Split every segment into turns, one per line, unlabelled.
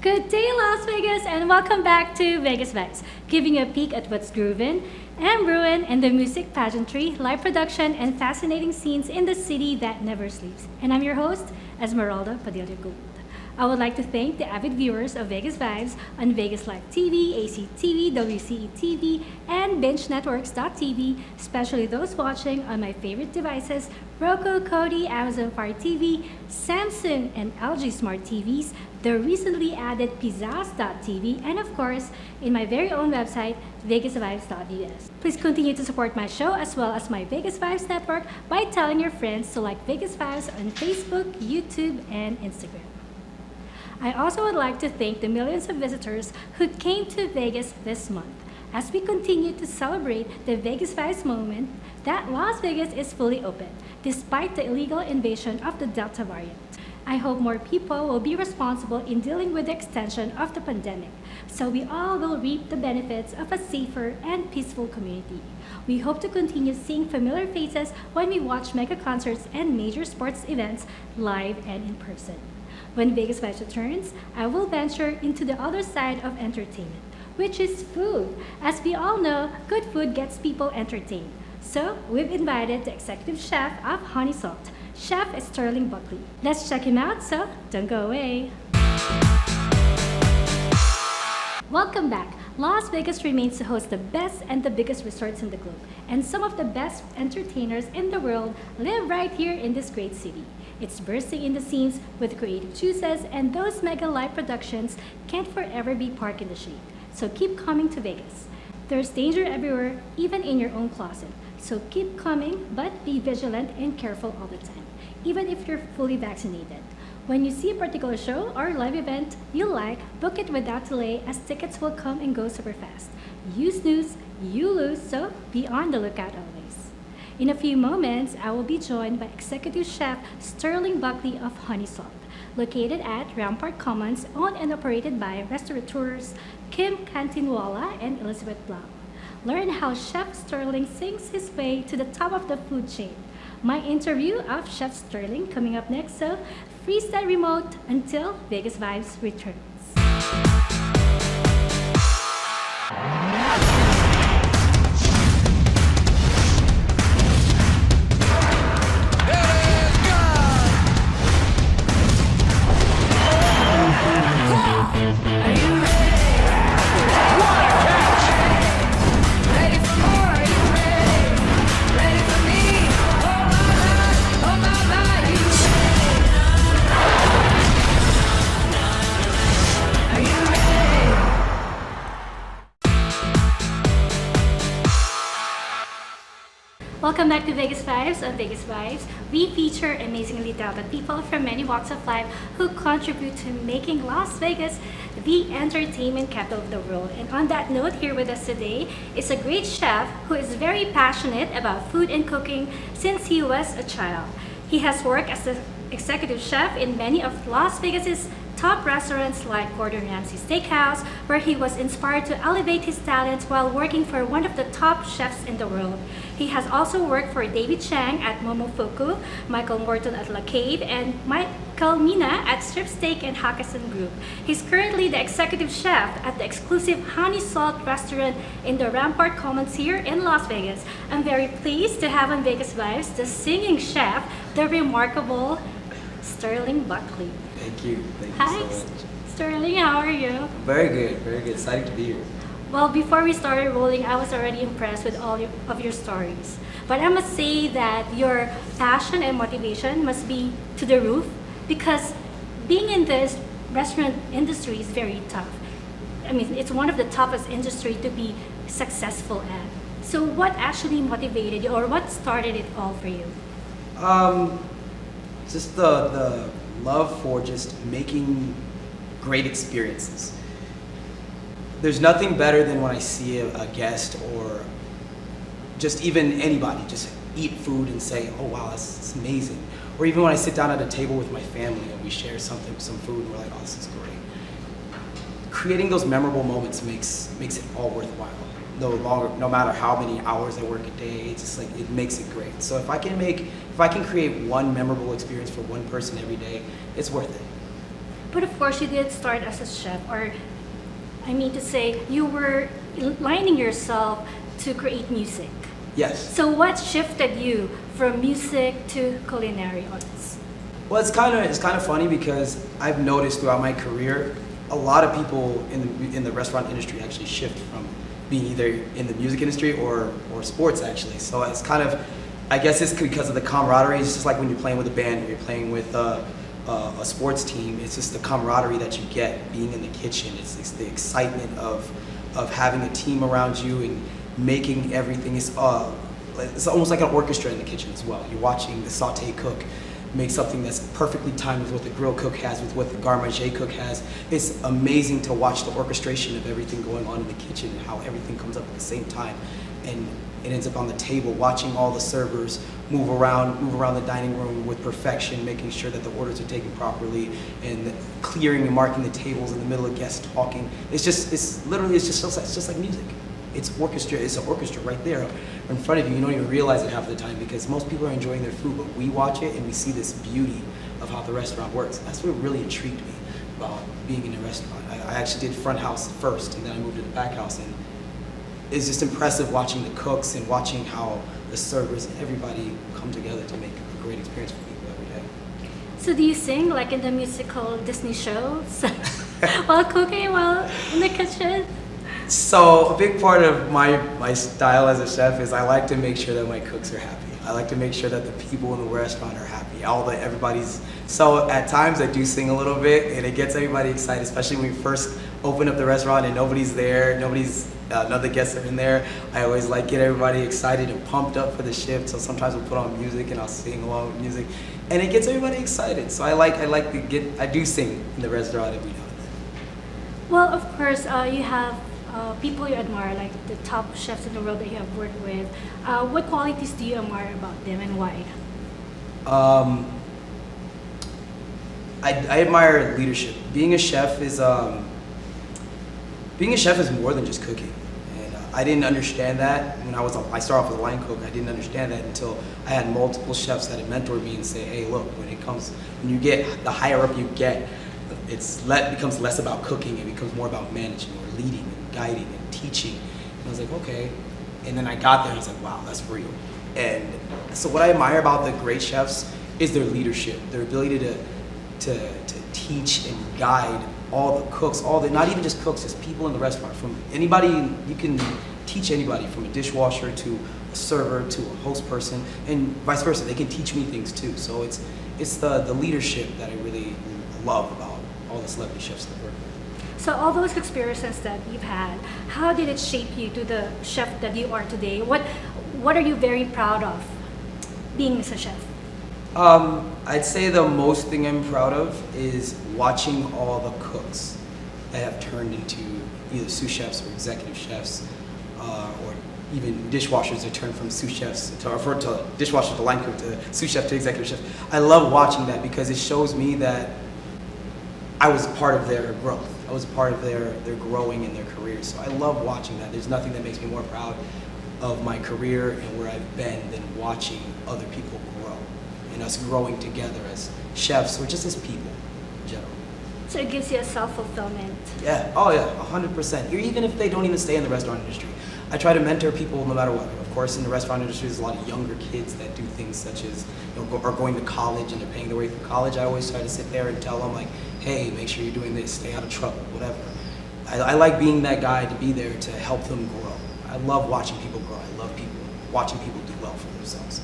Good day, Las Vegas, and welcome back to Vegas Vibes, giving you a peek at what's groovin' and brewin' in the music pageantry, live production, and fascinating scenes in the city that never sleeps. And I'm your host, Esmeralda Padilla-Gould. I would like to thank the avid viewers of Vegas Vibes on Vegas Live TV, ACTV, WCE TV, and BingeNetworks.tv, especially those watching on my favorite devices, Roku, Kodi, Amazon Fire TV, Samsung, and LG Smart TVs, the recently added Pizzazz.tv, and of course, in my very own website, VegasVibes.us. Please continue to support my show as well as my Vegas Vibes network by telling your friends to like Vegas Vibes on Facebook, YouTube, and Instagram. I also would like to thank the millions of visitors who came to Vegas this month as we continue to celebrate the Vegas Vibes moment that Las Vegas is fully open despite the illegal invasion of the Delta variant. I hope more people will be responsible in dealing with the extension of the pandemic, so we all will reap the benefits of a safer and peaceful community. We hope to continue seeing familiar faces when we watch mega concerts and major sports events live and in person. When Vegas Vibes returns, I will venture into the other side of entertainment, which is food. As we all know, good food gets people entertained. So, we've invited the executive chef of Honey Salt, Chef Sterling Buckley. Let's check him out, so don't go away. Welcome back. Las Vegas remains to host the best and the biggest resorts in the globe, and some of the best entertainers in the world live right here in this great city. It's bursting in the scenes with creative juices, and those mega live productions can't forever be parked in the shade. So keep coming to Vegas. There's danger everywhere, even in your own closet. So keep coming, but be vigilant and careful all the time, even if you're fully vaccinated. When you see a particular show or live event you like, book it without delay as tickets will come and go super fast. You snooze, you lose, so be on the lookout always. In a few moments, I will be joined by Executive Chef Sterling Buckley of Honey Salt, located at Rampart Commons, owned and operated by restaurateurs Kim Cantinwala and Elizabeth Blau. Learn how Chef Sterling sings his way to the top of the food chain. My interview of Chef Sterling coming up next, so freeze that remote until Vegas Vibes returns. Welcome back to Vegas Vibes. On Vegas Vibes, we feature amazingly talented people from many walks of life who contribute to making Las Vegas the entertainment capital of the world. And on that note, here with us today is a great chef who is very passionate about food and cooking since he was a child. He has worked as the executive chef in many of Las Vegas's top restaurants like Gordon Ramsay Steakhouse, where he was inspired to elevate his talents while working for one of the top chefs in the world. He has also worked for David Chang at Momofuku, Michael Morton at La Cave, and Michael Mina at Strip Steak and Hakkasan Group. He's currently the executive chef at the exclusive Honey Salt restaurant in the Rampart Commons here in Las Vegas. I'm very pleased to have on Vegas Vibes the singing chef, the remarkable Sterling Buckley.
Thank you. Thank you
Hi,
so much.
Sterling, how are you?
Very good, very good. Excited to be here.
Well, before we started rolling, I was already impressed with all of your stories. But I must say that your passion and motivation must be to the roof, because being in this restaurant industry is very tough. I mean, it's one of the toughest industry to be successful at. So what actually motivated you, or what started it all for you?
Just the love for just making great experiences. There's nothing better than when I see a guest or just even anybody just eat food and say, oh wow, that's amazing. Or even when I sit down at a table with my family and we share some food and we're like, oh, this is great. Creating those memorable moments makes it all worthwhile. No matter how many hours I work a day, it's just like, it makes it great. So if I can create one memorable experience for one person every day, it's worth it.
But of course, you did start as a chef, or I mean to say, you were lining yourself to create music.
Yes.
So what shifted you from music to culinary arts?
Well, it's kind of funny because I've noticed throughout my career, a lot of people in the restaurant industry actually shift from being either in the music industry or sports actually. So it's kind of, I guess it's because of the camaraderie. It's just like when you're playing with a band or you're playing with a sports team. It's just the camaraderie that you get being in the kitchen. It's the excitement of having a team around you and making everything. It's almost like an orchestra in the kitchen as well. You're watching the saute cook make something that's perfectly timed with what the grill cook has, with what the garde-manger cook has. It's amazing to watch the orchestration of everything going on in the kitchen and how everything comes up at the same time. And it ends up on the table, watching all the servers move around the dining room with perfection, making sure that the orders are taken properly, and clearing and marking the tables in the middle of guests talking. It's just like music. It's an orchestra right there in front of you. You don't even realize it half the time because most people are enjoying their food, but we watch it and we see this beauty of how the restaurant works. That's what really intrigued me about being in a restaurant. I actually did front house first, and then I moved to the back house, and it's just impressive watching the cooks and watching how the servers and everybody come together to make a great experience for people every day.
So do you sing like in the musical Disney shows while cooking, while in the kitchen?
So a big part of my style as a chef is I like to make sure that my cooks are happy. I like to make sure that the people in the restaurant are happy. So at times I do sing a little bit, and it gets everybody excited, especially when we first open up the restaurant and nobody's there, none of the guests are in there. I always like get everybody excited and pumped up for the shift. So sometimes we'll put on music and I'll sing along with music, and it gets everybody excited. So I do sing in the restaurant every now and then.
Well, of course, you have people you admire, like the top chefs in the world that you have worked with. What qualities do you admire about them, and why?
I admire leadership. Being a chef is more than just cooking. And I didn't understand that when I started off as a line cook. I didn't understand that until I had multiple chefs that had mentored me and say, hey, look, when you get the higher up you get, it becomes less about cooking. It becomes more about managing or leading and guiding and teaching. And I was like, okay. And then I got there and I was like, wow, that's real. And so what I admire about the great chefs is their leadership, their ability to teach and guide all the cooks, not even just cooks, just people in the restaurant. From anybody, you can teach anybody, from a dishwasher to a server to a host person, and vice versa. They can teach me things too. So it's the leadership that I really love about all the celebrity chefs that work with.
So all those experiences that you've had, how did it shape you to the chef that you are today? What are you very proud of being as a chef?
I'd say the most thing I'm proud of is watching all the cooks that have turned into either sous chefs or executive chefs, or even dishwashers that turn from sous chefs to dishwasher to line cook to sous chef to executive chef. I love watching that because it shows me that I was part of their growth. I was part of their growing in their careers. So I love watching that. There's nothing that makes me more proud of my career and where I've been than watching other people grow and us growing together as chefs or just as people in general.
So it gives you a self-fulfillment.
Yeah, oh yeah, 100%. Even if they don't even stay in the restaurant industry. I try to mentor people no matter what. Of course, in the restaurant industry, there's a lot of younger kids that do things such as, are going to college and they're paying their way through college. I always try to sit there and tell them like, hey, make sure you're doing this, stay out of trouble, whatever. I like being that guy to be there to help them grow. I love watching people grow. I love watching people do well for themselves.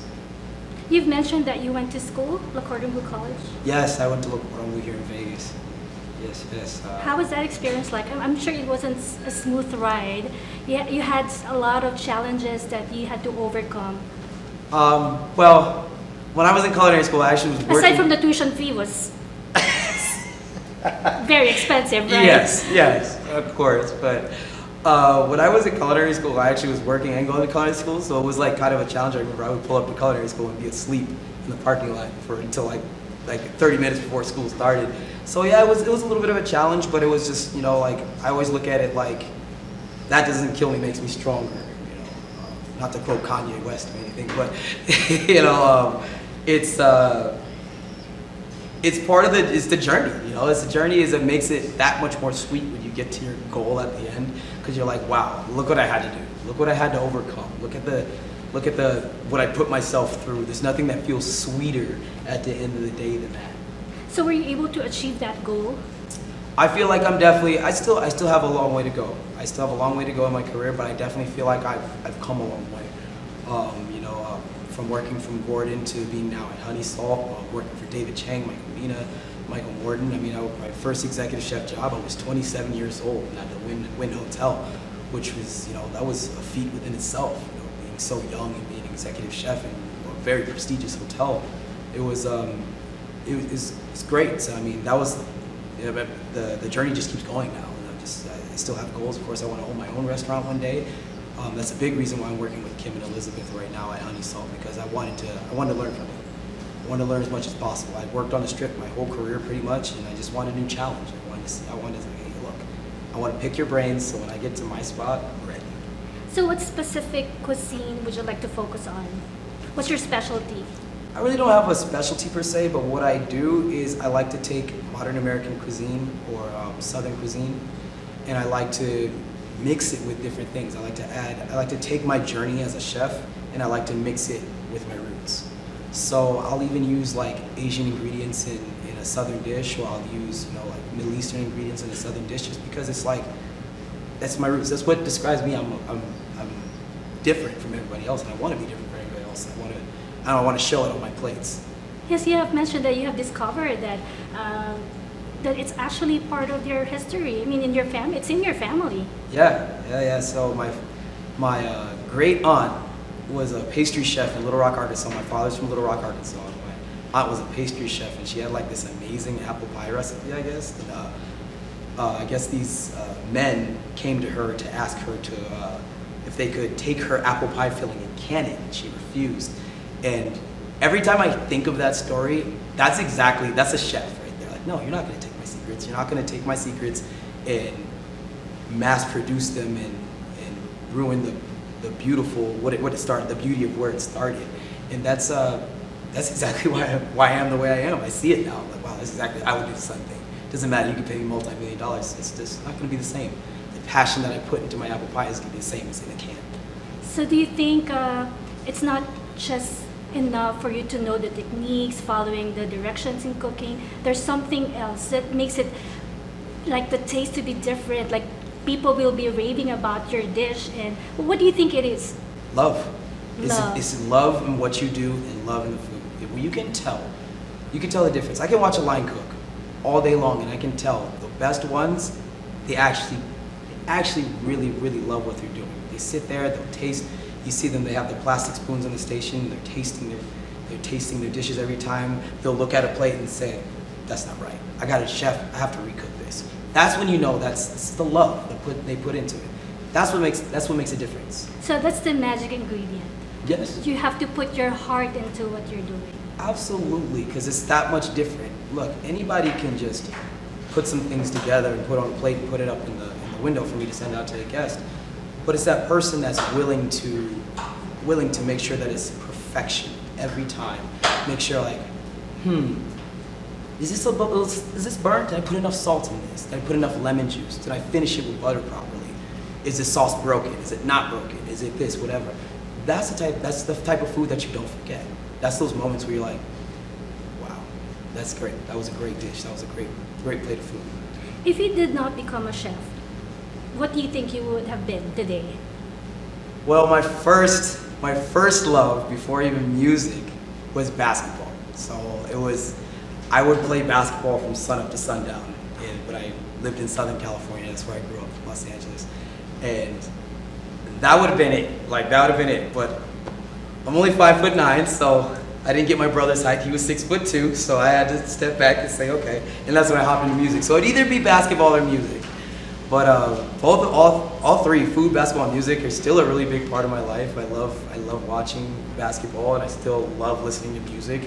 You've mentioned that you went to school, Le Cordon Bleu College.
Yes, I went to Le Cordon Bleu here in Vegas. Yes.
How was that experience like? I'm sure it wasn't a smooth ride. You had a lot of challenges that you had to overcome.
Well, when I was in culinary school, I actually was working.
Aside from the tuition fee was very expensive, right?
Yes, of course. But when I was in culinary school, I actually was working and going to culinary school, so it was like kind of a challenge. I remember I would pull up to culinary school and be asleep in the parking lot until like 30 minutes before school started. So yeah, it was a little bit of a challenge, but it was just, like I always look at it like that doesn't kill me, makes me stronger. Not to quote Kanye West or anything, but it's part of it's the journey, you know. It's the journey is it makes it that much more sweet when you get to your goal at the end, because you're like, wow, look what I had to do, look what I had to overcome, look at the what I put myself through. There's nothing that feels sweeter at the end of the day than that.
So were you able to achieve that goal?
I feel like I still have a long way to go. I still have a long way to go in my career, but I definitely feel like I've come a long way. From working from Gordon to being now at Honey Salt, working for David Chang, Michael Mina, Michael Morton. I mean, my first executive chef job, I was 27 years old at the Wynn Hotel, which was, that was a feat within itself. Being so young and being an executive chef in a very prestigious hotel, it's great. So I mean, that was the journey just keeps going now. And I still have goals. Of course, I want to own my own restaurant one day. That's a big reason why I'm working with Kim and Elizabeth right now at Honey Salt, because I wanted to learn from them. I wanted to learn as much as possible. I worked on the strip my whole career pretty much, and I just wanted a new challenge. I wanted to say, hey, look, I want to pick your brains, so when I get to my spot, I'm ready.
So what specific cuisine would you like to focus on? What's your specialty?
I really don't have a specialty per se, but what I do is I like to take modern American cuisine or Southern cuisine, and I like to mix it with different things. I like to take my journey as a chef, and I like to mix it with my roots. So I'll even use like Asian ingredients in a Southern dish, or I'll use like Middle Eastern ingredients in a Southern dish, just because it's like, that's my roots. That's what describes me. I'm different from everybody else, and I want to be different from everybody else. I want to show it on my plates.
Yes, you have mentioned that you have discovered that that it's actually part of your history. I mean, in your family, it's in your family.
Yeah. So my great aunt was a pastry chef in Little Rock, Arkansas. My father's from Little Rock, Arkansas. My aunt was a pastry chef, and she had like this amazing apple pie recipe, I guess. And, I guess these men came to her to ask her if they could take her apple pie filling and can it, and she refused. And every time I think of that story, that's a chef right there. Like, no, you're not going to take my secrets. You're not going to take my secrets and mass produce them and ruin the beautiful what it started, the beauty of where it started. And that's exactly why I am the way I am. I see it now. I'm like, wow, that's exactly, I would do the same thing. Doesn't matter, you can pay me multi-million dollars. It's just not going to be the same. The passion that I put into my apple pie is going to be the same as in a can.
So do you think it's not just enough for you to know the techniques, following the directions in cooking? There's something else that makes it, like, the taste to be different, like people will be raving about your dish. And what do you think it is?
Love. It's love in what you do and love in the food. When you can tell the difference. I can watch a line cook all day long, and I can tell the best ones, they actually really, really love what they're doing. They sit there, they'll taste. You see them, they have the plastic spoons on the station, they're tasting their dishes every time. They'll look at a plate and say, that's not right. I got a chef, I have to recook this. That's when you know that's the love they put into it. That's what makes a difference.
So that's the magic ingredient.
Yes.
You have to put your heart into what you're doing.
Absolutely, because it's that much different. Look, anybody can just put some things together and put on a plate and put it up in the window for me to send out to a guest. But it's that person that's willing to make sure that it's perfection every time. Make sure, like, is this burnt? Did I put enough salt in this? Did I put enough lemon juice? Did I finish it with butter properly? Is the sauce broken? Is it not broken? Is it this? Whatever. That's the type of food that you don't forget. That's those moments where you're like, wow, that's great. That was a great dish. That was a great plate of food.
If you did not become a chef, what do you think you would have been today?
Well, my first love before even music was basketball. So I would play basketball from sunup to sundown. But I lived in Southern California. That's where I grew up, Los Angeles. And that would have been it. But I'm only 5'9", so I didn't get my brother's height. He was 6'2", so I had to step back and say, okay. And that's when I hopped into music. So it'd either be basketball or music. But all three, food, basketball, and music, are still a really big part of my life. I love watching basketball, and I still love listening to music.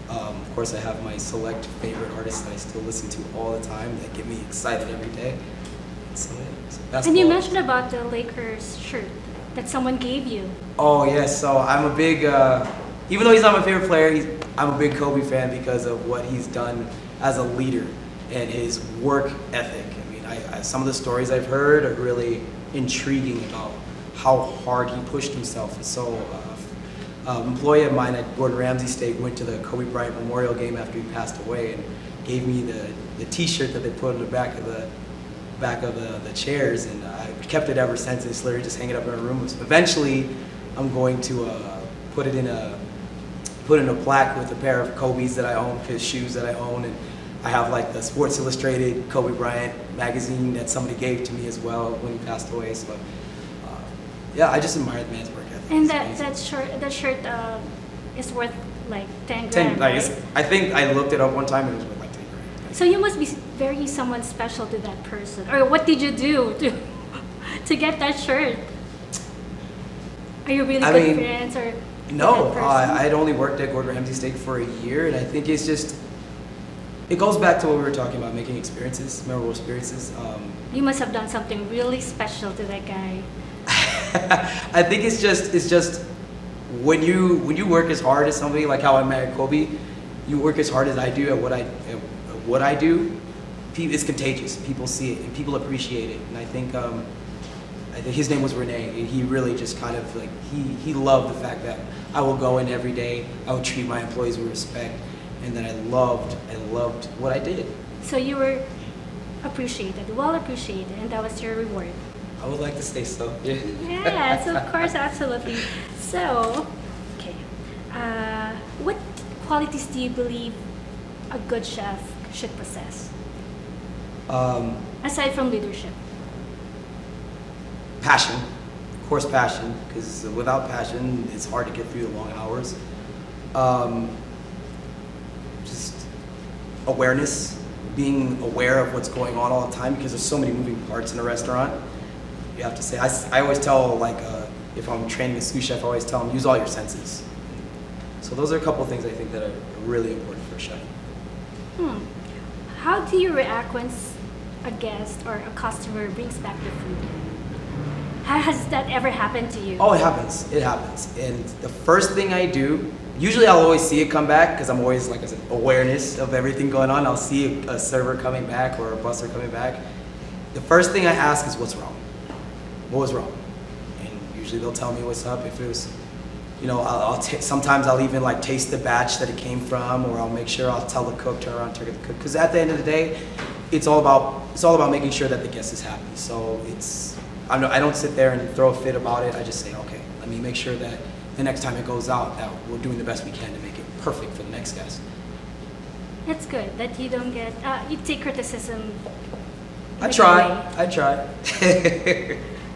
Of course, I have my select favorite artists that I still listen to all the time that get me excited every day. So
and you mentioned about the Lakers shirt that someone gave you.
Oh yes, so I'm a big, even though he's not my favorite player, I'm a big Kobe fan because of what he's done as a leader and his work ethic. I mean, some of the stories I've heard are really intriguing about how hard he pushed himself. And so, an employee of mine at Gordon Ramsay Steak went to the Kobe Bryant Memorial game after he passed away and gave me the T-shirt that they put in the back of the chairs, and I kept it ever since. It's literally just hanging up in my room. Eventually, I'm going to put it in a plaque with a pair of Kobe's that I own, his shoes that I own, and I have like the Sports Illustrated Kobe Bryant magazine that somebody gave to me as well when he passed away. So, yeah, I just admire the man's work ethic.
And that shirt is worth like 10 grand, right?
I think I looked it up one time and it was worth like 10 grand.
So you must be very someone special to that person. Or what did you do to get that shirt? Are you really good friends or?
No, I had only worked at Gordon Ramsay Steak for a year, and I think it's just, it goes back to what we were talking about, making experiences, memorable experiences.
You must have done something really special to that guy.
I think it's just when you work as hard as somebody, like how I met Kobe, you work as hard as I do at what I do, it's contagious. People see it and people appreciate it, and I think his name was Renee, and he really just kind of like, he loved the fact that I will go in every day, I would treat my employees with respect, and that I loved what I did.
So you were well appreciated, and that was your reward.
I would like to say so. Yeah.
Yes, of course, absolutely. So, okay, what qualities do you believe a good chef should possess? Aside from leadership.
Passion, of course, passion, because without passion, it's hard to get through the long hours. Just awareness, being aware of what's going on all the time, because there's so many moving parts in a restaurant. You have to say, I always tell, like, if I'm training a sous chef, I always tell them, use all your senses. So those are a couple of things I think that are really important for a chef.
How do you react when a guest or a customer brings back the food? Has that ever happened to you?
Oh, it happens. It happens. And the first thing I do, usually I'll always see it come back because I'm always, like I said, awareness of everything going on. I'll see a server coming back or a busser coming back. The first thing I ask is, what's wrong? What was wrong? And usually they'll tell me what's up. If it was, sometimes I'll even like taste the batch that it came from, or I'll make sure I'll tell the cook, turn around, turn to the cook. Because at the end of the day, it's all about making sure that the guest is happy. So I don't sit there and throw a fit about it. I just say, okay, let me make sure that the next time it goes out, that we're doing the best we can to make it perfect for the next guest.
It's good that you don't get, you take criticism.
I try.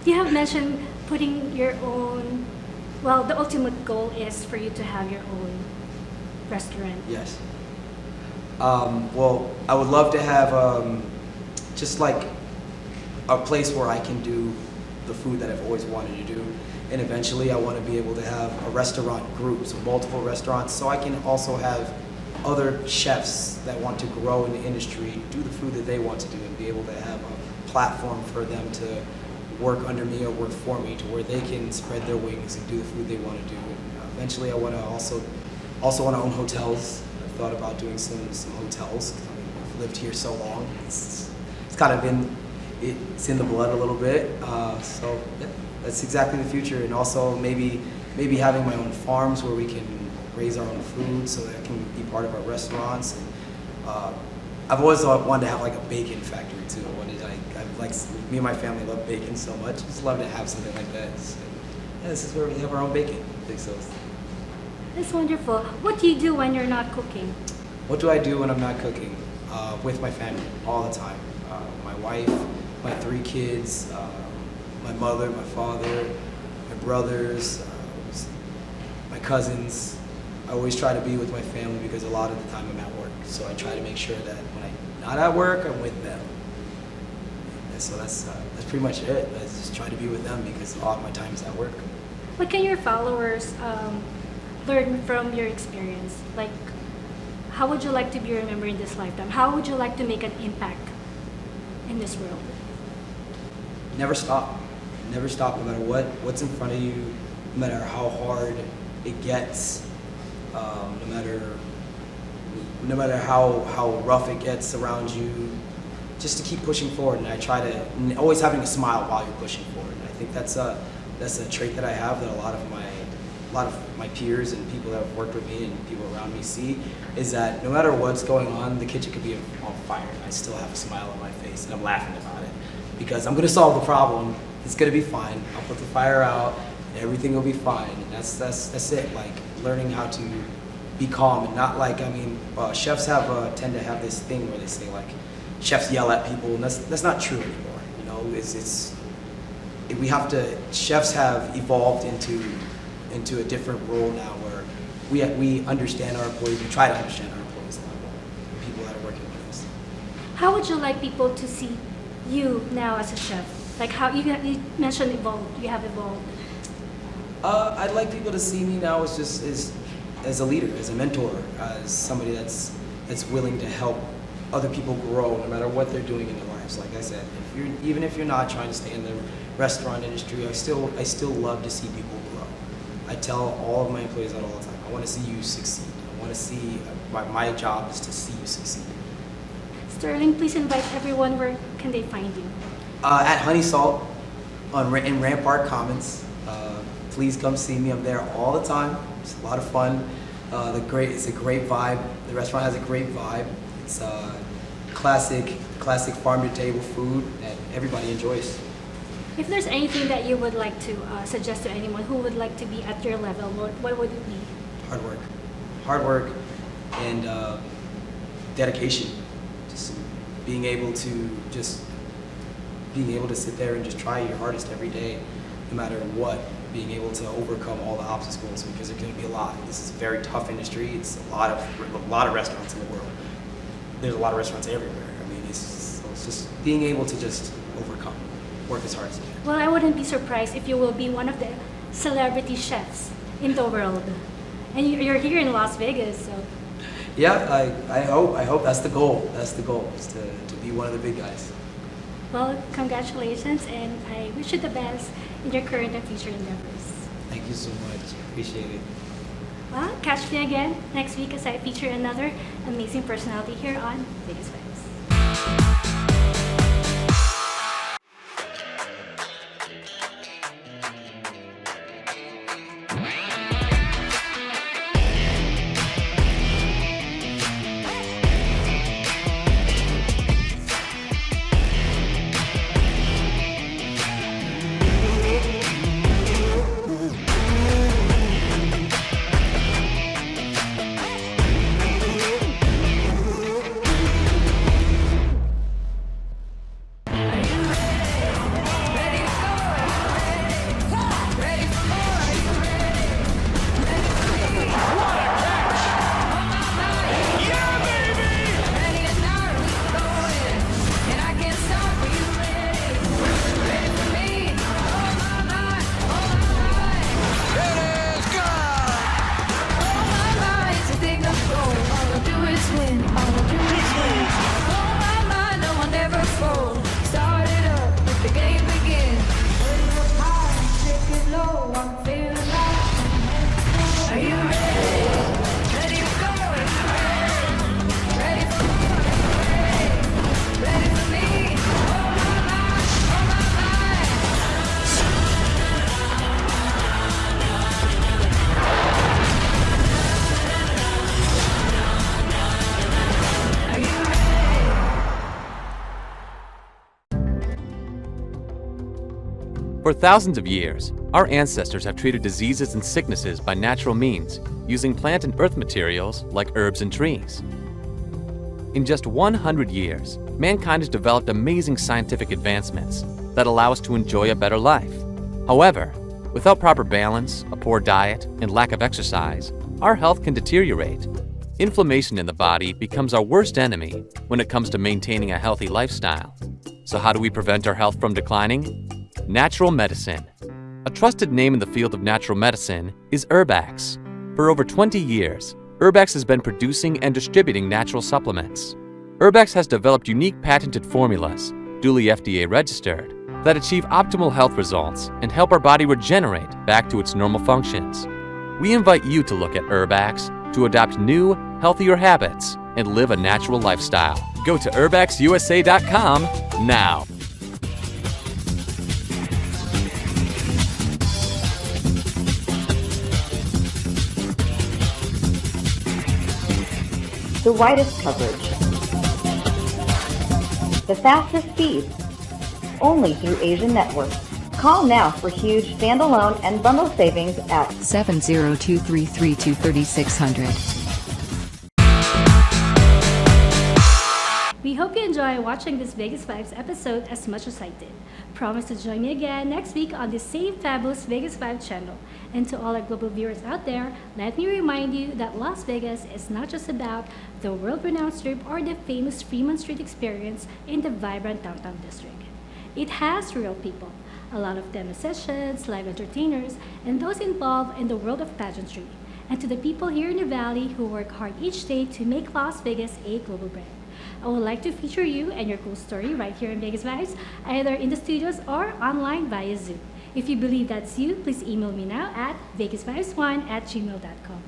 You have mentioned putting your own, the ultimate goal is for you to have your own restaurant.
Yes. Well, I would love to have just like a place where I can do the food that I've always wanted to do. And eventually I want to be able to have a restaurant group, so multiple restaurants, so I can also have other chefs that want to grow in the industry do the food that they want to do, and be able to have a platform for them to work under me or work for me, to where they can spread their wings and do the food they want to do. And eventually I want to also want to own hotels. I've thought about doing some hotels. I've lived here so long. It's kind of it's in the blood a little bit. So yeah, that's exactly the future. And also maybe having my own farms where we can raise our own food, so that can be part of our restaurants. And I've always wanted to have like a bacon factory too. Me and my family love bacon so much. Just love to have something like that. So, yeah, this is where we have our own bacon.
That's wonderful. What do you do when you're not cooking?
What do I do when I'm not cooking? With my family all the time. My wife, my 3 kids, my mother, my father, my brothers, my cousins. I always try to be with my family because a lot of the time I'm at work. So I try to make sure that when I'm not at work, I'm with them. And so that's pretty much it. I just try to be with them because a lot of my time is at work.
What can your followers learn from your experience? Like, how would you like to be remembered in this lifetime? How would you like to make an impact in this world?
Never stop. Never stop, no matter what's in front of you, no matter how hard it gets, no matter no matter how rough it gets around you, just to keep pushing forward. And I try to always having a smile while you're pushing forward. And I think that's a trait that I have that a lot of my peers and people that have worked with me and people around me see, is that no matter what's going on, the kitchen could be on fire. I still have a smile on my face and I'm laughing about it because I'm going to solve the problem. It's going to be fine. I'll put the fire out and everything will be fine. And that's it. Like learning how to be calm and not like, chefs tend to have this thing where they say like chefs yell at people, and that's not true anymore. You know, chefs have evolved into a different role now where we understand our employees, we try to understand our employees a lot more, the people that are working with us.
How would you like people to see you now as a chef? Like how you mentioned evolved, you have evolved.
I'd like people to see me now as a leader, as a mentor, as somebody that's willing to help other people grow no matter what they're doing in their lives. Like I said, even if you're not trying to stay in the restaurant industry, I still love to see people grow. I tell all of my employees that all the time. I want to see you succeed. I want to see, my job is to see you succeed.
Sterling, please invite everyone. Where can they find you?
At Honey Salt in Rampart Commons. Please come see me. I'm there all the time. It's a lot of fun. It's a great vibe. The restaurant has a great vibe. It's classic farm to table food that everybody enjoys.
If there's anything that you would like to suggest to anyone who would like to be at your level, what would it be?
Hard work and dedication. Just being able to sit there and just try your hardest every day, no matter what. Being able to overcome all the obstacles, because there's going to be a lot. This is a very tough industry. It's a lot of restaurants in the world. There's a lot of restaurants everywhere. It's just being able to just overcome, work as hard as you can.
Well, I wouldn't be surprised if you will be one of the celebrity chefs in the world. And you're here in Las Vegas, so.
Yeah, I hope that's the goal. That's the goal, is to be one of the big guys.
Well, congratulations, and I wish you the best in your current and future endeavors.
Thank you so much. Appreciate it.
Well, catch me again next week as I feature another amazing personality here on Vegas Vibes.
For thousands of years, our ancestors have treated diseases and sicknesses by natural means, using plant and earth materials like herbs and trees. In just 100 years, mankind has developed amazing scientific advancements that allow us to enjoy a better life. However, without proper balance, a poor diet, and lack of exercise, our health can deteriorate. Inflammation in the body becomes our worst enemy when it comes to maintaining a healthy lifestyle. So how do we prevent our health from declining? Natural medicine. A trusted name in the field of natural medicine is Herbax. For over 20 years, Herbax has been producing and distributing natural supplements. Herbax has developed unique patented formulas, duly FDA registered, that achieve optimal health results and help our body regenerate back to its normal functions. We invite you to look at Herbax to adopt new, healthier habits and live a natural lifestyle. Go to urbexusa.com now.
The widest coverage, the fastest speeds, only through Asian Networks. Call now for huge standalone and bundle savings at
702-332-3600.
We hope you enjoy watching this Vegas Vibes episode as much as I did. Promise to join me again next week on the same fabulous Vegas Vibes channel. And to all our global viewers out there, let me remind you that Las Vegas is not just about the world-renowned Strip or the famous Fremont Street experience in the vibrant downtown district. It has real people, a lot of them musicians, live entertainers, and those involved in the world of pageantry. And to the people here in the Valley who work hard each day to make Las Vegas a global brand. I would like to feature you and your cool story right here in Vegas Vibes, either in the studios or online via Zoom. If you believe that's you, please email me now at vegasvibes1@gmail.com.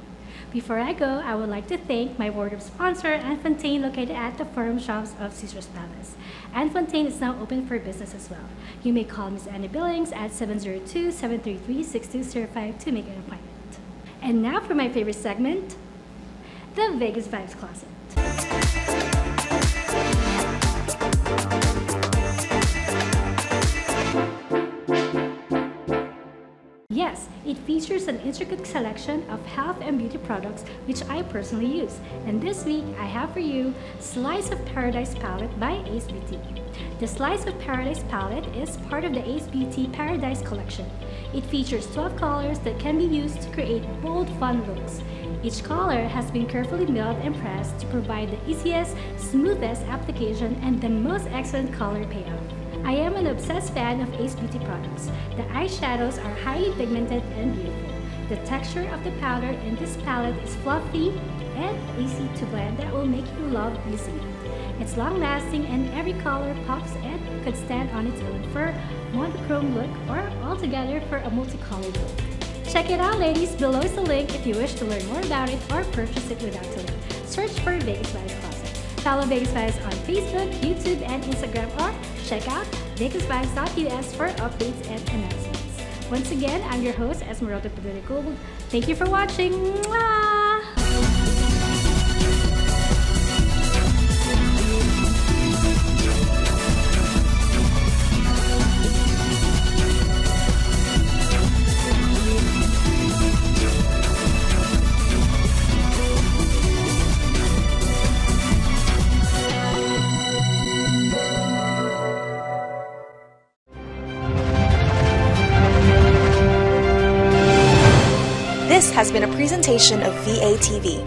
Before I go, I would like to thank my wardrobe sponsor, Anne Fontaine, located at the Forum Shops of Caesar's Palace. Anne Fontaine is now open for business as well. You may call Miss Annie Billings at 702-733-6205 to make an appointment. And now for my favorite segment, the Vegas Vibes Closet. Yes, it features an intricate selection of health and beauty products which I personally use. And this week, I have for you Slice of Paradise Palette by Ace Beauty. The Slice of Paradise Palette is part of the Ace Beauty Paradise collection. It features 12 colors that can be used to create bold, fun looks. Each color has been carefully milled and pressed to provide the easiest, smoothest application and the most excellent color payoff. I am an obsessed fan of Ace Beauty products. The eyeshadows are highly pigmented and beautiful. The texture of the powder in this palette is fluffy and easy to blend that will make you love using it. It's long-lasting and every color pops and could stand on its own for a monochrome look or altogether for a multicolored look. Check it out, ladies. Below is the link if you wish to learn more about it or purchase it without a link. Search for Vegas Vibes Closet. Follow Vegas Vibes on Facebook, YouTube, and Instagram, or check out VegasVibes.us for updates and announcements. Once again, I'm your host, Esmeralda Padilla-Gould. Thank you for watching. Mwah!
This has been a presentation of VATV.